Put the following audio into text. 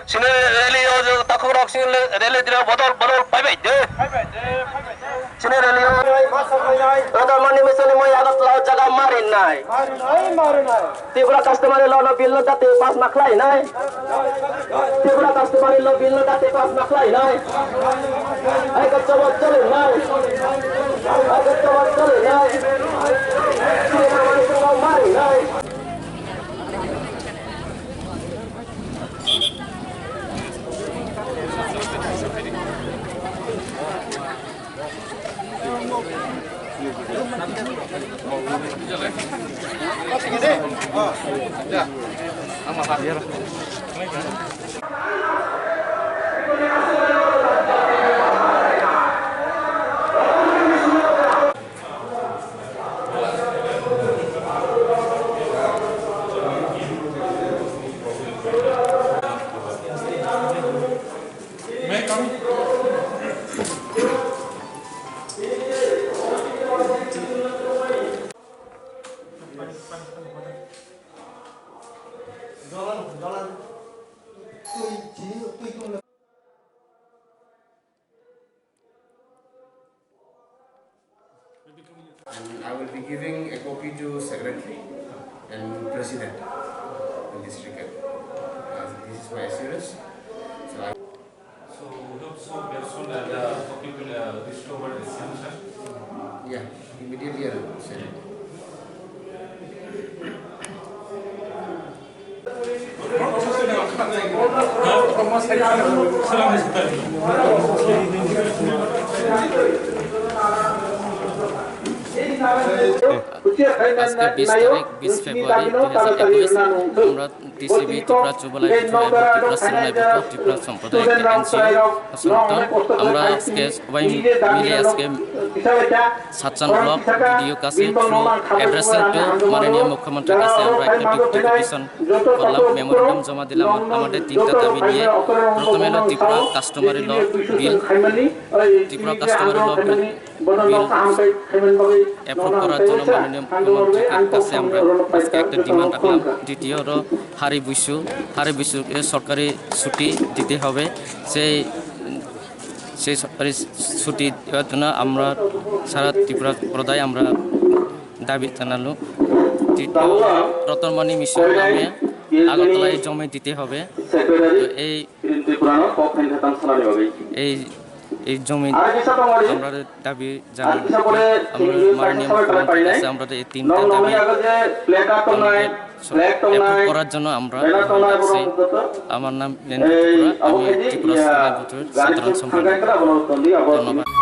Sini rally takut rock sini rally tidak botol baik je. Sini rally ada mana misalnya mau agak laut jaga marin nai. Tiba customer lo bill lo dati pas maklai nai. Tiba customer lo bill lo dati pas maklai nai. Ay kacau cale nai. Ay kacau cale nai. Sini mana semua marin nai. And I will be giving a copy to Secretary and President in this regard. This is my assurance. So we hope so very soon that the copy will restore the sanction. Yeah, immediately I will send it. আজকে 20 তারিখ 20 ফেব্রুয়ারি 2021 আমরা TCB Tripura চুবলাই এবং ত্রিপুরা সিনেমায় ত্রিপুরা সম্প্রদায় আমরা আজকে সবাই মিলে আজকে সাতচান্দ ব্লক ভিডিও কাছে থ্রু অ্যাড্রেসিং টু মাননীয় মুখ্যমন্ত্রীর কাছে আমরা একটা ডেপুটেশন করলাম, মেমোরেন্ডাম জমা দিলাম আমাদের তিনটা দাবি নিয়ে। প্রথমে হলো ত্রিপুরা কাস্টমারি ল বিল, ত্রিপুরা কাস্টমারি ল বিল অ্যাপ্রুভ করার জন্য মাননীয় মুখ্যমন্ত্রীর কাছে আমরা আজকে একটা ডিমান্ড রাখলাম। দ্বিতীয় হলো হারি বিশুকে সরকারি ছুটি দিতে হবে, সেই সরকারি ছুটি দেওয়ার জন্য আমরা সারা ত্রিপুরা সম্প্রদায় আমরা দাবি জানালো। তৃতীয় রতনমণি মিশন নামে আগরতলায় জমি দিতে হবে। এই জমি আমরা দাবি জানাই, আমরা মাননীয় মুখ্যমন্ত্রীর কাছে আমরা এই তিনটা দাবি করার জন্য আমরা আমার নাম ত্রিপুরা, আমি ত্রিপুরা সাধারণ সম্পাদক। ধন্যবাদ।